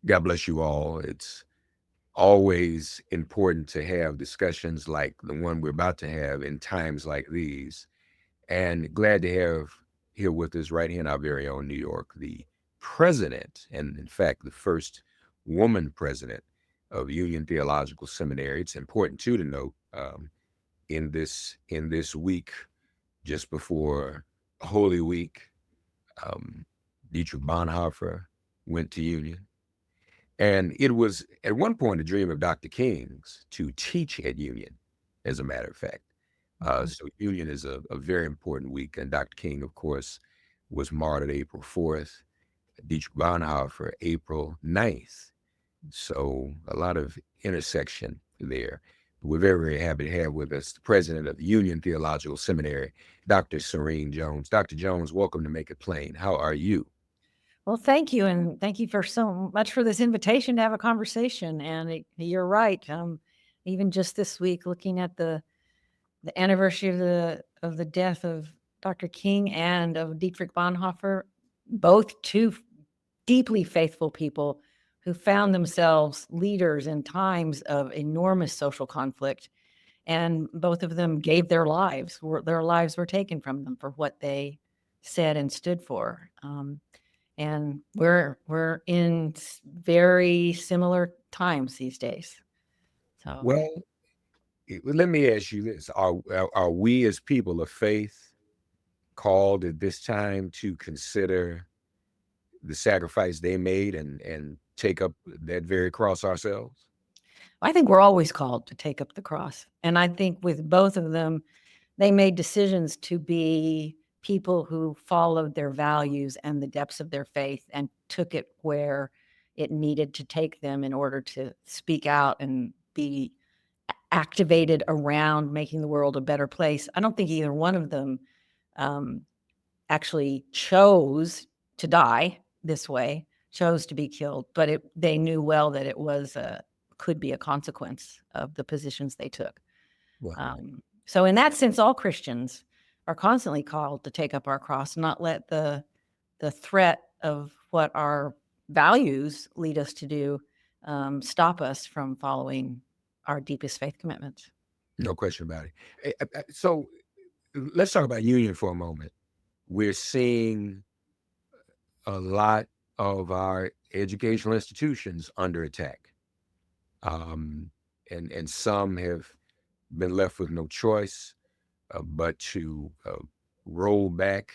God bless you all. It's always important to have discussions like the one we're about to have in times like these. And glad to have here with us right here in our very own New York, the president, and in fact, the first woman president of Union Theological Seminary. It's important too to note in this week, just before Holy Week, um, Dietrich Bonhoeffer went to Union. And it was at one point a dream of Dr. King's to teach at Union, as a matter of fact. Mhm. So Union is a very important week. And Dr. King, of course, was martyred April 4th, Dietrich Bonhoeffer, April 9th. So a lot of intersection there. We're very, very happy to have with us the president of the Union Theological Seminary, Dr. Serene Jones. Dr. Jones, welcome to Make It Plain. How are you? Well, thank you, and thank you for so much for this invitation to have a conversation. And you're right. Even just this week, looking at the anniversary of the death of Dr. King and of Dietrich Bonhoeffer, both two deeply faithful people who found themselves leaders in times of enormous social conflict, and both of them gave their lives. Their lives were taken from them for what they said and stood for. And we're in very similar times these days. So Well, let me ask you this. Are we as people of faith called at this time to consider the sacrifice they made and take up that very cross ourselves? I think we're always called to take up the cross. And I think with both of them, they made decisions to be people who followed their values and the depths of their faith and took it where it needed to take them in order to speak out and be activated around making the world a better place. I don't think either one of them um, actually chose to die this way, chose to be killed, but they knew well that it was could be a consequence of the positions they took. Well, So in that sense, all Christians are constantly called to take up our cross, not let the threat of what our values lead us to do stop us from following our deepest faith commitments. no question about it. So let's talk about union for a moment. We're seeing a lot of our educational institutions under attack, um, and some have been left with no choice but to roll back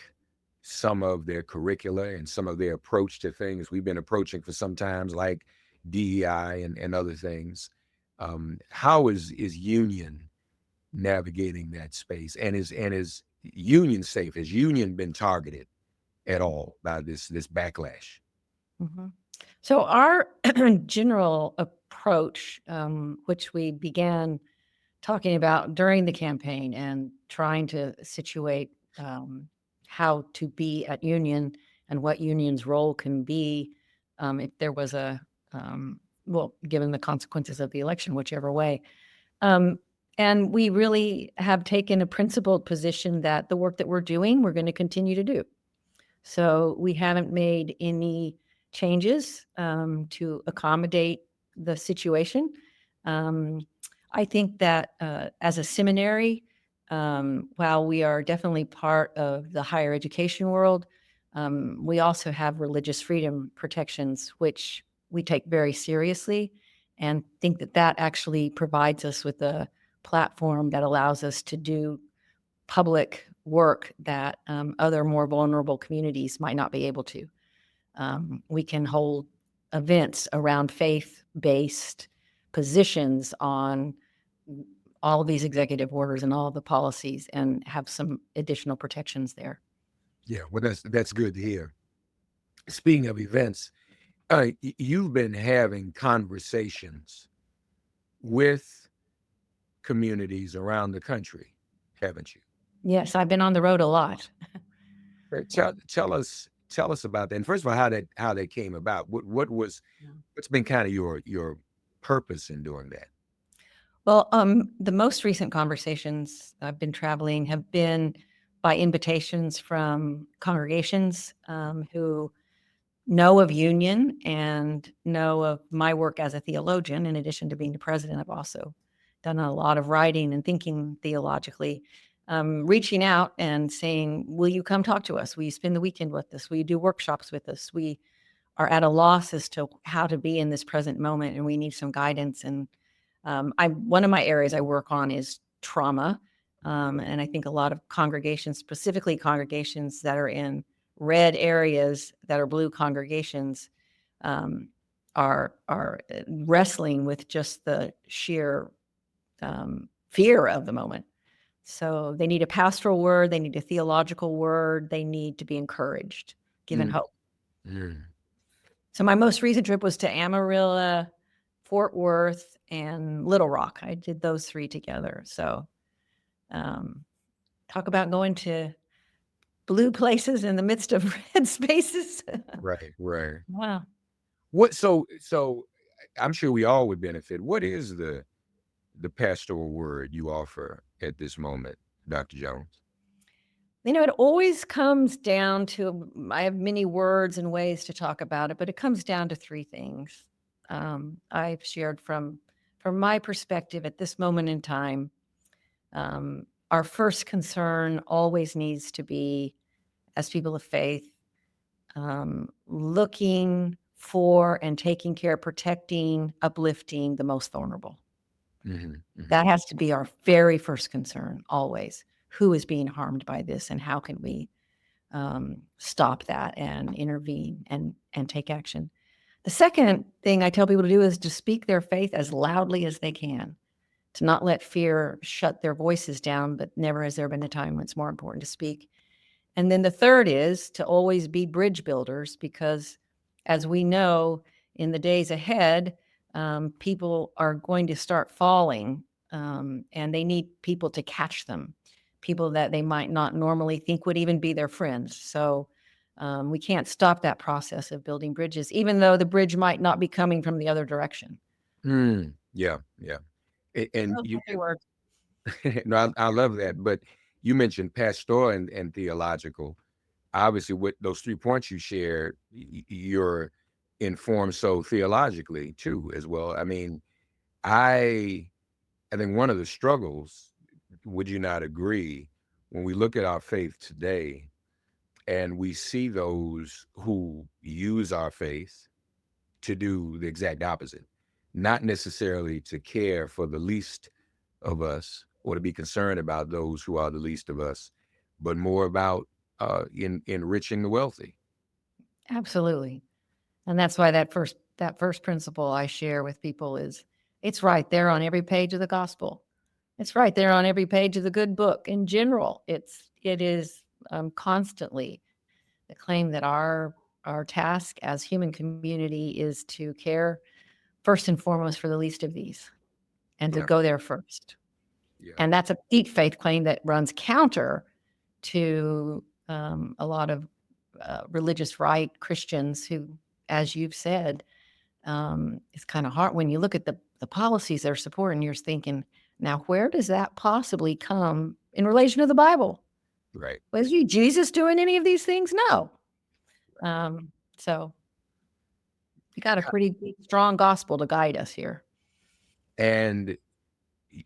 some of their curricula and some of their approach to things we've been approaching for some times, like DEI and other things. How is Union navigating that space, and is Union safe? Has Union been targeted at all by this backlash? Mhm. So our general approach, which we began talking about during the campaign and trying to situate how to be at Union and what Union's role can be if there was well, given the consequences of the election, whichever way. Um, and we really have taken a principled position that the work that we're doing, we're going to continue to do. So we haven't made any changes to accommodate the situation. Um, I think that as a seminary, while we are definitely part of the higher education world, we also have religious freedom protections, which we take very seriously, and think that that actually provides us with a platform that allows us to do public work that other more vulnerable communities might not be able to. We can hold events around faith based positions on all of these executive orders and all of the policies and have some additional protections there. Yeah, well, that's good to hear. Speaking of events, you've been having conversations with communities around the country, haven't you? Yes, I've been on the road a lot. Tell us about that. And first of all, how that came about. What's been kind of your purpose in doing that? Well, the most recent conversations I've been traveling have been by invitations from congregations who know of Union and know of my work as a theologian. In addition to being the president, I've also done a lot of writing and thinking theologically, reaching out and saying, will you come talk to us? Will you spend the weekend with us? Will you do workshops with us? We are at a loss as to how to be in this present moment, and we need some guidance. And one of my areas I work on is trauma. And I think a lot of congregations, specifically congregations that are in red areas that are blue congregations, are wrestling with just the sheer fear of the moment. So they need a pastoral word, they need a theological word, they need to be encouraged, given Mm, hope. mm. So my most recent trip was to Amarillo, Fort Worth, and Little Rock. I did those 3 together. So talk about going to blue places in the midst of red spaces. Right, right. Wow. What so I'm sure we all would benefit. What is the pastoral word you offer at this moment, Dr. Jones? It always comes down to, I have many words and ways to talk about it, but it comes down to 3 things. I've shared from my perspective at this moment in time, our first concern always needs to be, as people of faith, looking for and taking care, protecting, uplifting the most vulnerable. Mhm, mhm. That has to be our very first concern, always. Who is being harmed by this, and how can we stop that and intervene and take action? The second thing I tell people to do is to speak their faith as loudly as they can, to not let fear shut their voices down, but never has there been a time when it's more important to speak. And then the third is to always be bridge builders, because as we know, in the days ahead, people are going to start falling, and they need people to catch them, people that they might not normally think would even be their friends. So we can't stop that process of building bridges, even though the bridge might not be coming from the other direction. Yeah, yeah. And Those you are 3 words. no, I love that. But you mentioned pastoral and theological. Obviously, with those 3 points you shared, you're informed so theologically too, as well. I mean, I I think one of the struggles, would you not agree, when we look at our faith today and we see those who use our faith to do the exact opposite, not necessarily to care for the least of us or to be concerned about those who are the least of us, but more about enriching the wealthy. Absolutely. And that's why that first principle I share with people is, it's right there on every page of the gospel. It's right there on every page of the good book. In general, it is constantly the claim that our task as human community is to care first and foremost for the least of these, and to Yeah, go there first. yeah, And that's a deep faith claim that runs counter to a lot of religious right Christians who, as you've said, it's kind of hard when you look at the policies they're supporting. You're thinking, now where does that possibly come in relation to the Bible? right. Was Jesus doing any of these things? No. So we got a pretty strong gospel to guide us here. And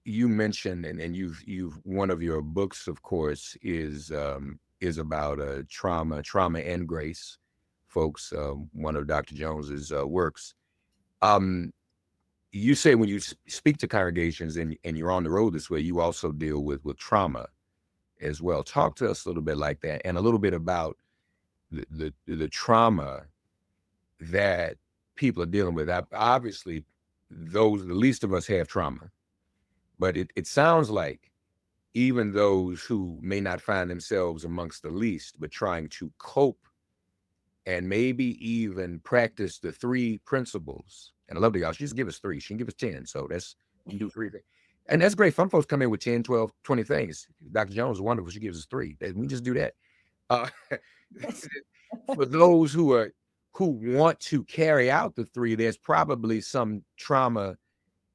you mentioned, and you've one of your books, of course, is about trauma and grace, folks. One of Dr. Jones's works. Um, you say when you speak to congregations and you're on the road this way, you also deal with trauma as well. Talk to us a little bit like that, and a little bit about the trauma that people are dealing with. Obviously, those the least of us have trauma, but it sounds like even those who may not find themselves amongst the least, but trying to cope and maybe even practice the 3 principles. And I love the y'all. She just give us 3. She can give us 10. So that's we can do 3 things. And that's great. Some folks come in with 10, 12, 20 things. Dr. Jones is wonderful. She gives us 3. We just do that. Uh, Yes. for those who want to carry out the 3, there's probably some trauma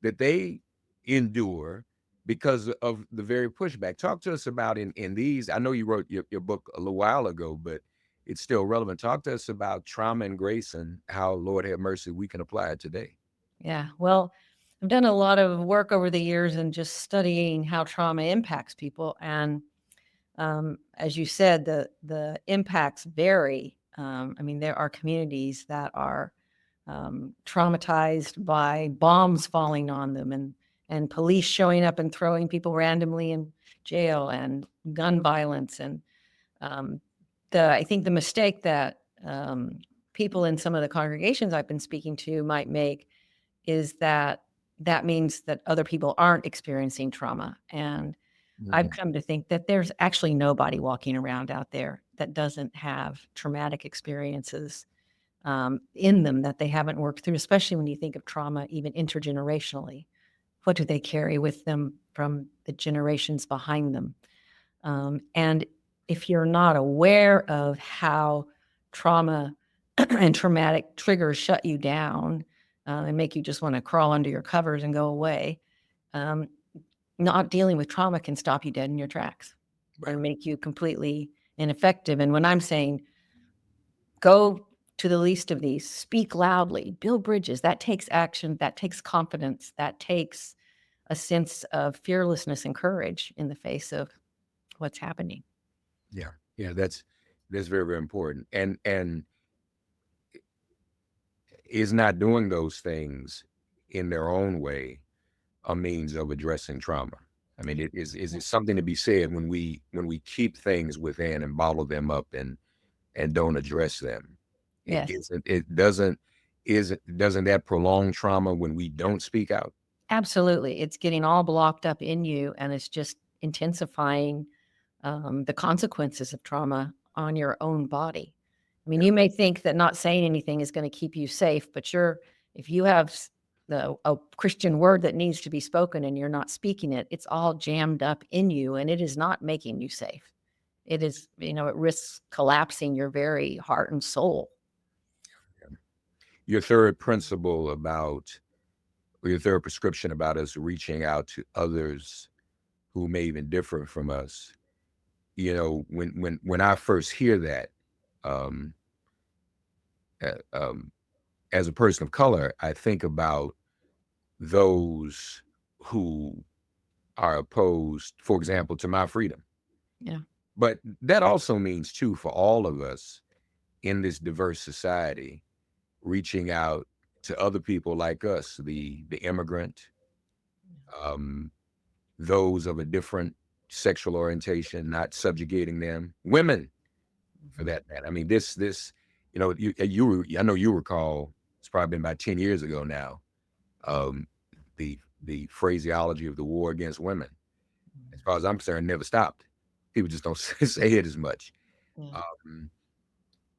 that they endure because of the very pushback. Talk to us about in these. I know you wrote your book a little while ago, but it's still relevant. Talk to us about trauma and grace and how, Lord have mercy, we can apply it today. Yeah. Well, I've done a lot of work over the years in just studying how trauma impacts people. And as you said, the impacts vary. I mean, there are communities that are traumatized by bombs falling on them and police showing up and throwing people randomly in jail and gun violence. And um, I think the mistake that people in some of the congregations I've been speaking to might make is that that means that other people aren't experiencing trauma. And I've come to think that there's actually nobody walking around out there that doesn't have traumatic experiences in them that they haven't worked through, especially when you think of trauma, even intergenerationally. What do they carry with them from the generations behind them? And if you're not aware of how trauma and traumatic triggers shut you down and make you just want to crawl under your covers and go away, um, not dealing with trauma can stop you dead in your tracks and make you completely ineffective. And when I'm saying go to the least of these, speak loudly, build bridges, that takes action, that takes confidence, that takes a sense of fearlessness and courage in the face of what's happening. Yeah, yeah, that's very, very important. And is not doing those things in their own way a means of addressing trauma? I mean, is it something to be said when we keep things within and bottle them up and don't address them? It Yes, isn't it doesn't is doesn't that prolong trauma when we don't speak out? absolutely. It's getting all blocked up in you and it's just intensifying the consequences of trauma on your own body. I mean, Yeah. you may think that not saying anything is going to keep you safe, but if you have a Christian word that needs to be spoken and you're not speaking it, it's all jammed up in you and it is not making you safe. It is, it risks collapsing your very heart and soul. Your third principle about or your third prescription about us reaching out to others who may even differ from us. When I first hear that, um, uh, um, as a person of color, I think about those who are opposed, for example, to my freedom. Yeah. But that also means too for all of us in this diverse society, reaching out to other people like us, the immigrant, um, those of a different sexual orientation, not subjugating them, women for Mhm. that matter. I mean, I know you recall. It's probably been about 10 years ago now. Um, the phraseology of the war against women, as far as I'm concerned, never stopped. People just don't say it as much. Yeah. Um,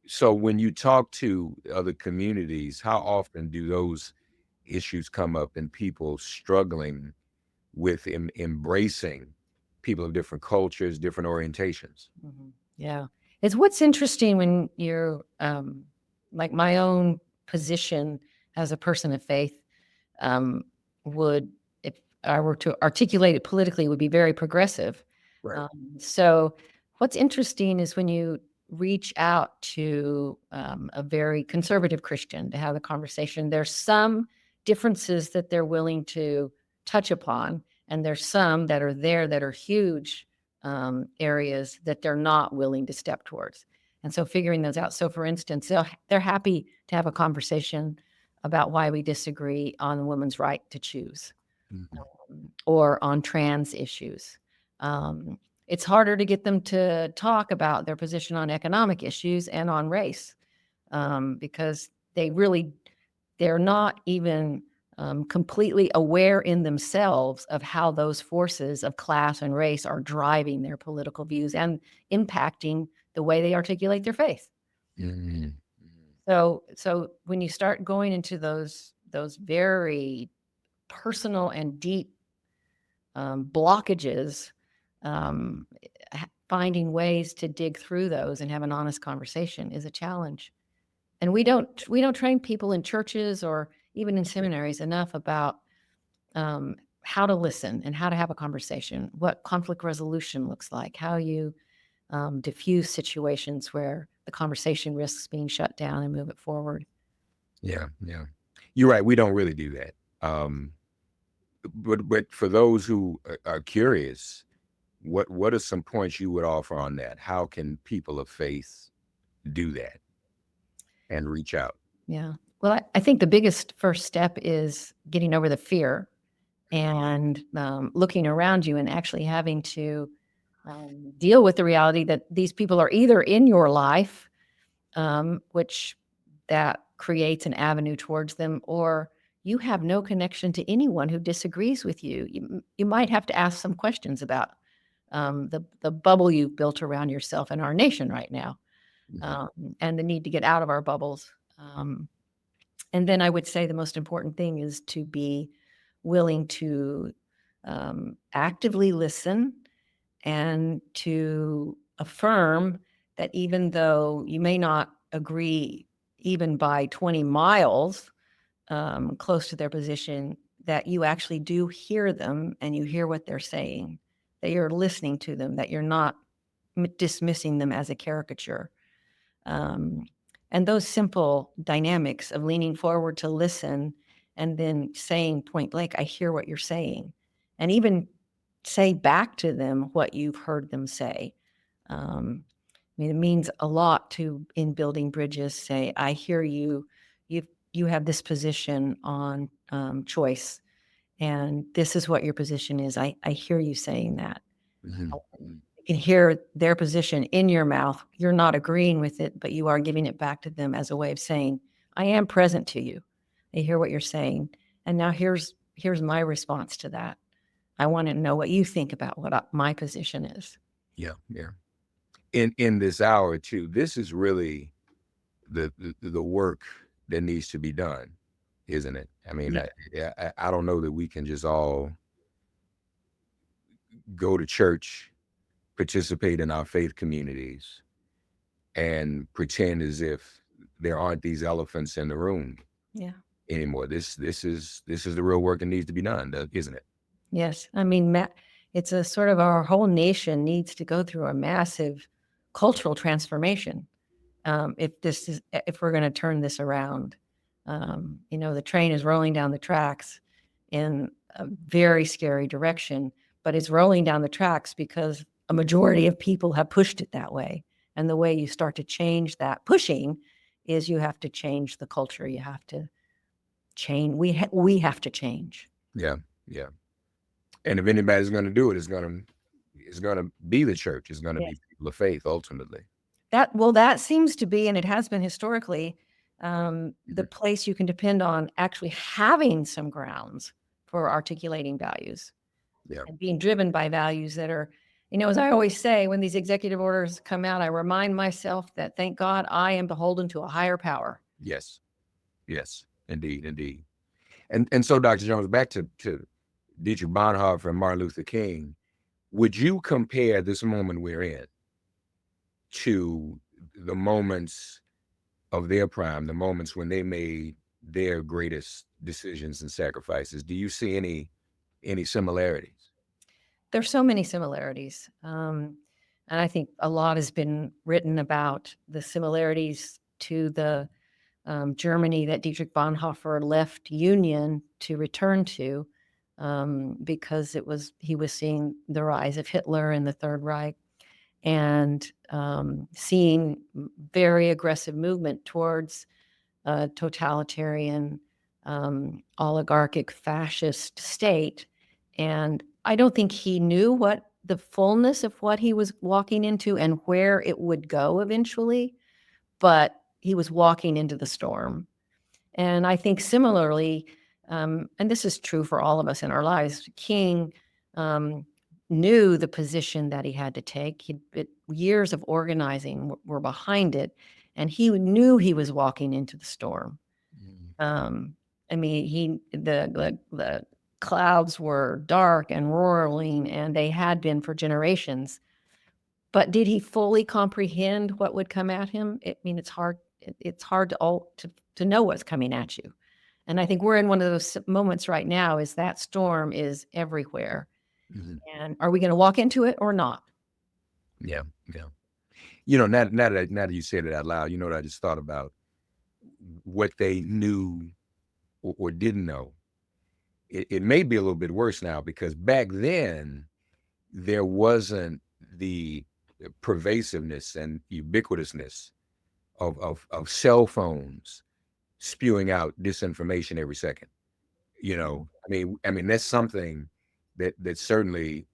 so when you talk to other communities, how often do those issues come up and people struggling with embracing people of different cultures, different orientations? Mhm. Yeah. It's what's interesting when you're like my own position as a person of faith um, would, if I were to articulate it politically, would be very progressive. Right. So, what's interesting is when you reach out to a very conservative Christian to have the conversation, there's some differences that they're willing to touch upon, and there's some that are there that are huge areas that they're not willing to step towards. And so, figuring those out. So, for instance, they're happy to have a conversation about why we disagree on a woman's right to choose Mhm. or on trans issues. Um, it's harder to get them to talk about their position on economic issues and on race because they're not even completely aware in themselves of how those forces of class and race are driving their political views and impacting the way they articulate their faith. Mhm. So when you start going into those very personal and deep blockages, um, finding ways to dig through those and have an honest conversation is a challenge. And we don't train people in churches or even in seminaries enough about how to listen and how to have a conversation, what conflict resolution looks like, how you diffuse situations where the conversation risks being shut down and move it forward. Yeah, yeah. You're right. We don't really do that. But for those who are curious, what are some points you would offer on that? How can people of faith do that and reach out? Yeah. Well, I think the biggest first step is getting over the fear and looking around you and actually having to deal with the reality that these people are either in your life, which that creates an avenue towards them, or you have no connection to anyone who disagrees with you. You might have to ask some questions about the bubble you've built around yourself in our nation right now, and the need to get out of our bubbles. And then I would say the most important thing is to be willing to actively listen and to affirm that even though you may not agree even by 20 miles close to their position, that you actually do hear them and you hear what they're saying, that you're listening to them, that you're not dismissing them as a caricature. And those simple dynamics of leaning forward to listen and then saying point blank, I hear what you're saying, and even say back to them what you've heard them say. I mean, it means a lot to, in building bridges, say, I hear you. You have this position on choice, and this is what your position is. I hear you saying that. Mhm. You can hear their position in your mouth. You're not agreeing with it, but you are giving it back to them as a way of saying, I am present to you. I hear what you're saying. And now here's my response to that. I want to know what you think about what my position is. Yeah, yeah. In this hour too, this is really the work that needs to be done, isn't it? I mean, Yeah. I don't know that we can just all go to church, participate in our faith communities, and pretend as if there aren't these elephants in the room Yeah. anymore. This is the real work that needs to be done, isn't it? Yes. I mean, it's a sort of, our whole nation needs to go through a massive cultural transformation. If we're going to turn this around. The train is rolling down the tracks in a very scary direction, but it's rolling down the tracks because a majority of people have pushed it that way. And the way you start to change that pushing is you have to change the culture. You have to change. We have to change. Yeah, yeah. And if anybody's going to do it, it's going to be the church. It's going to Yes. be people of faith ultimately. That seems to be, and it has been historically, the Mhm. place you can depend on actually having some grounds for articulating values Yeah. and being driven by values that are, as I always say, when these executive orders come out, I remind myself that, thank God, I am beholden to a higher power. Yes. Yes. Indeed. Indeed. And so, Dr. Jones, back to Dietrich Bonhoeffer and Martin Luther King. Would you compare this moment we're in to the moments of their prime, the moments when they made their greatest decisions and sacrifices? Do you see any similarities? There's so many similarities. And I think a lot has been written about the similarities to the Germany that Dietrich Bonhoeffer left Union to return to, because he was seeing the rise of Hitler and the Third Reich, and seeing very aggressive movement towards a totalitarian, oligarchic, fascist state. And I don't think he knew what the fullness of what he was walking into and where it would go eventually, but he was walking into the storm. And I think similarly, and this is true for all of us in our lives, King knew the position that he had to take. Years of organizing were behind it, and he knew he was walking into the storm. Mhm. I mean, the clouds were dark and roaring, and they had been for generations. But did he fully comprehend what would come at him? I mean, it's hard. It's hard to know what's coming at you. And I think we're in one of those moments right now. Is that storm is everywhere, Mhm. and are we going to walk into it or not? Yeah, yeah. now that you said it out loud, what I just thought about, what they knew or didn't know. It may be a little bit worse now, because back then there wasn't the pervasiveness and ubiquitousness of cell phones spewing out disinformation every second. I mean that's something that certainly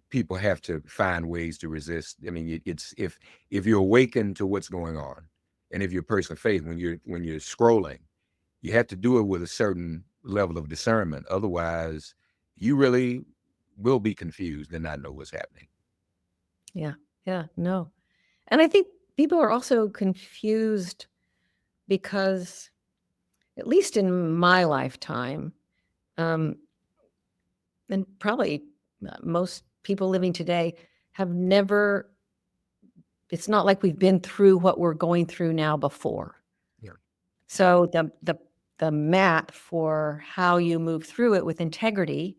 people have to find ways to resist. I mean, it's if you're awakened to what's going on, and if you're a person of faith, when you're scrolling, you have to do it with a certain level of discernment. Otherwise, you really will be confused and not know what's happening. Yeah. Yeah. No. And I think people are also confused because, at least in my lifetime, um, and probably most people living today, have never, it's not like we've been through what we're going through now before. Yeah. So the map for how you move through it with integrity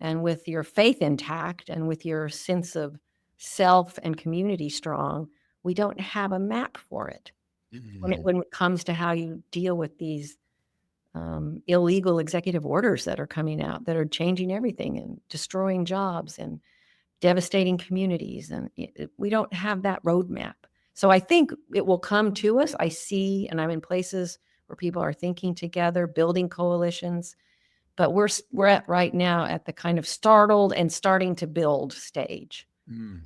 and with your faith intact and with your sense of self and community strong, we don't have a map for it Mhm. when it comes to how you deal with these illegal executive orders that are coming out that are changing everything and destroying jobs and devastating communities. And we don't have that roadmap. So I think it will come to us. I see, and I'm in places where people are thinking together, building coalitions. But we're at right now at the kind of startled and starting to build stage. Mhm.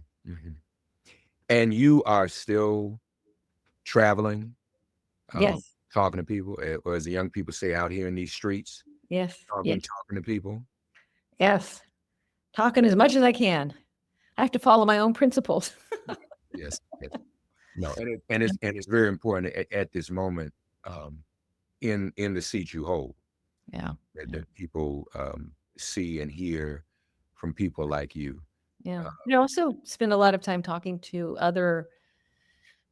And you are still traveling, Yes, talking to people, or as the young people say out here in these streets, yes, yes, talking to people. yes. Talking as much as I can. I have to follow my own principles. Yes, yes. No, and it's very important at this moment, um, in the seat you hold, Yeah, yeah, that people see and hear from people like you. yeah. Uh, I also spend a lot of time talking to other,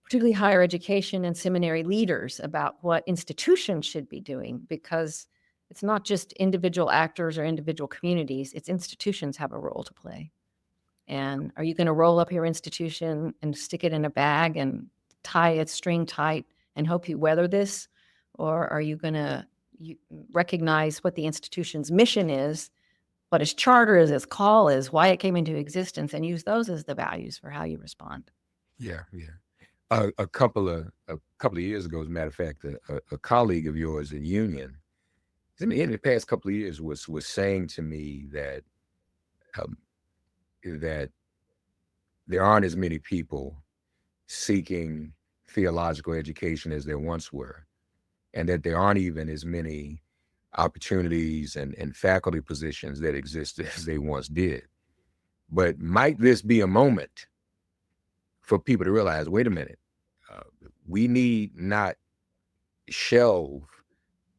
particularly higher education and seminary leaders, about what institutions should be doing, because it's not just individual actors or individual communities, it's institutions have a role to play. And are you going to roll up your institution and stick it in a bag and tie its string tight and hope you weather this? Or are you going to recognize what the institution's mission is, what its charter is, its call is, why it came into existence, and use those as the values for how you respond? yeah, yeah. A couple of years ago, as a matter of fact, a colleague of yours at Union, in the past couple of years, was saying to me um, that there aren't as many people seeking theological education as there once were, and that there aren't even as many opportunities and faculty positions that exist as they once did. But might this be a moment for people to realize, wait a minute, uh, we need not shelve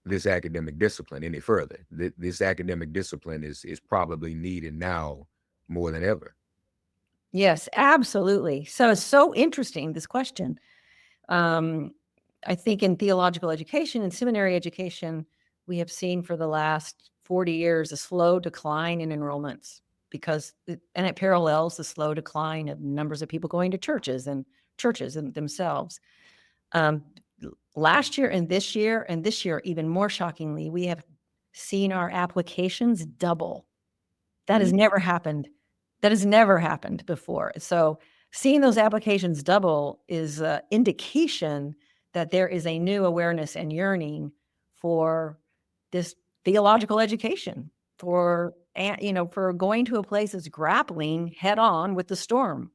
this academic discipline any further. This academic discipline is probably needed now more than ever. Yes, absolutely. So it's so interesting, this question. Um, I think in theological education and seminary education, we have seen for the last 40 years a slow decline in enrollments, because and it parallels the slow decline of numbers of people going to churches and themselves. Um, Last year and this year, even more shockingly, we have seen our applications double. That has Mm. never happened. That has never happened before. So seeing those applications double is an indication that there is a new awareness and yearning for this theological education, for for going to a place that's grappling head on with the storm.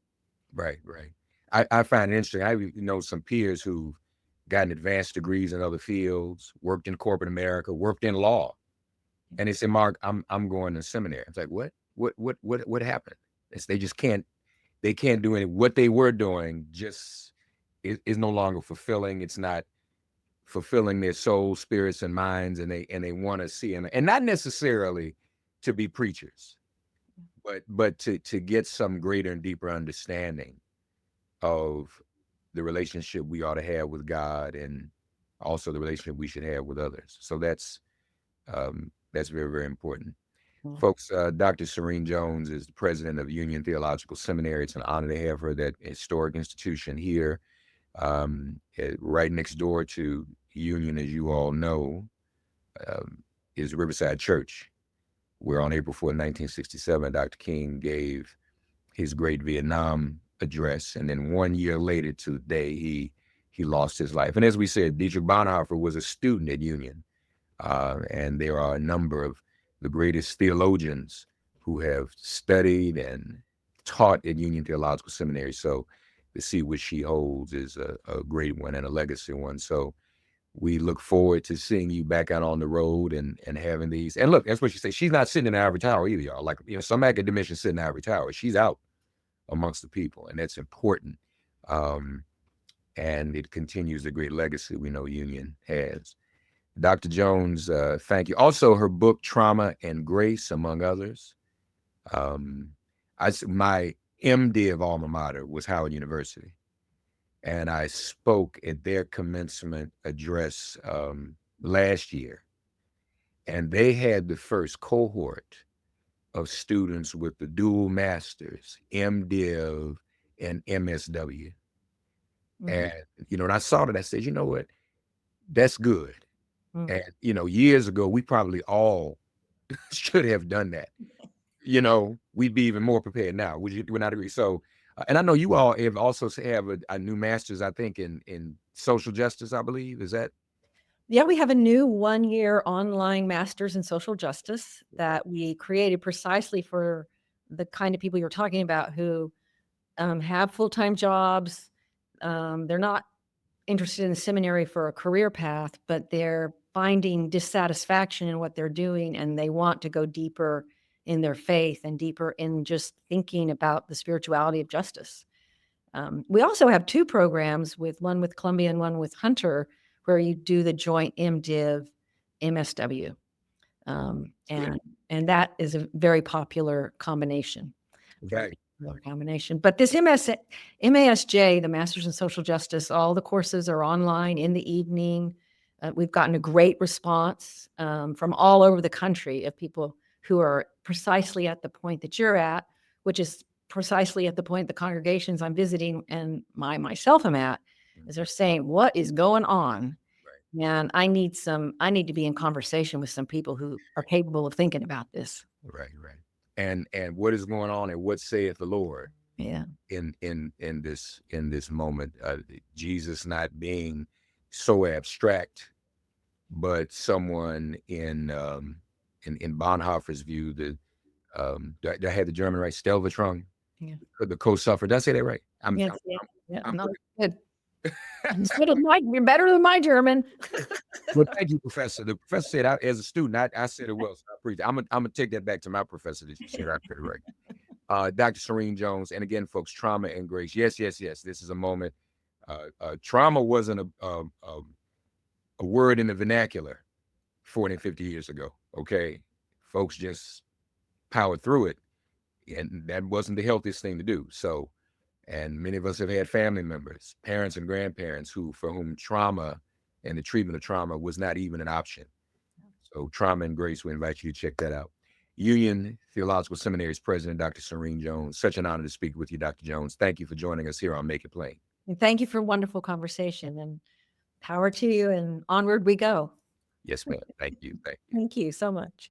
Right, right. I find it interesting. I know some peers who've gotten advanced degrees in other fields, worked in corporate America, worked in law, and they say, "Mark, I'm going to seminary." It's like, what? What happened? They just can't. They can't do any. What they were doing just is no longer fulfilling. It's not fulfilling their souls, spirits, and minds, and they want to see, and not necessarily to be preachers, but to get some greater and deeper understanding of the relationship we ought to have with God, and also the relationship we should have with others. So that's very, very important. Mm. Folks, Dr. Serene Jones is the president of Union Theological Seminary. It's an honor to have her, that historic institution here, right next door to Union, as you all know, um, is Riverside Church, where on April 4th, 1967, Dr. King gave his great Vietnam address. And then 1 year later to the day, he lost his life. And as we said, Dietrich Bonhoeffer was a student at Union. And there are a number of the greatest theologians who have studied and taught at Union Theological Seminary. So the seat which she holds is a great one and a legacy one. So we look forward to seeing you back out on the road and having these. And look, that's what she said. She's not sitting in the ivory tower either, y'all. Like, some academicians sit in the ivory tower. She's out amongst the people, and that's important. Um, and it continues the great legacy we know Union has. Dr. Jones, thank you. Also, her book, Trauma and Grace, among others. Um, my MDiv alma mater was Howard University, and I spoke at their commencement address last year, and they had the first cohort of students with the dual masters, MDiv and MSW. Mhm. And, and I saw that, I said, you know what? That's good. Mm. And, years ago, we probably all should have done that. We'd be even more prepared now. Would not agree? So, and I know you all have also have a new master's, I think, in social justice, I believe. Is that? Yeah, we have a new 1-year online master's in social justice that we created precisely for the kind of people you're talking about who have full-time jobs. They're not interested in the seminary for a career path, but they're finding dissatisfaction in what they're doing, and they want to go deeper in their faith and deeper in just thinking about the spirituality of justice. We also have 2 programs, one with Columbia and one with Hunter, where you do the joint MDiv, MSW. And that is a very popular combination. Right. But this MASJ, the Masters in Social Justice, all the courses are online in the evening. We've gotten a great response from all over the country of people who are precisely at the point that you're at, which is precisely at the point the congregations I'm visiting and myself am at, is they're saying, what is going on? Right. And I need to be in conversation with some people who are capable of thinking about this. Right. Right. And what is going on, and what saith the Lord? Yeah. In this moment, Jesus not being so abstract, but someone in Bonhoeffer's view, do I have the German right? Stellvertretung, Yeah. the co-sufferer. Did I say that right? Yes. Yeah. I'm No, good. You're better than my German. Well, thank you, Professor. The professor said, as a student, I said it well. So I appreciate it. I'm gonna take that back to my professor that you said I said it right. Dr. Serene Jones, and again, folks, trauma and grace. Yes, yes, yes. This is a moment. Trauma wasn't a word in the vernacular 40 and 50 years ago. Okay, folks just powered through it, and that wasn't the healthiest thing to do. So, and many of us have had family members, parents and grandparents for whom trauma and the treatment of trauma was not even an option. So, trauma and grace, we invite you to check that out. Union Theological Seminary's president, Dr. Serene Jones. Such an honor to speak with you, Dr. Jones. Thank you for joining us here on Make It Plain. And thank you for a wonderful conversation, and power to you, and onward we go. Yes, ma'am. Thank you. Thank you. Thank you so much.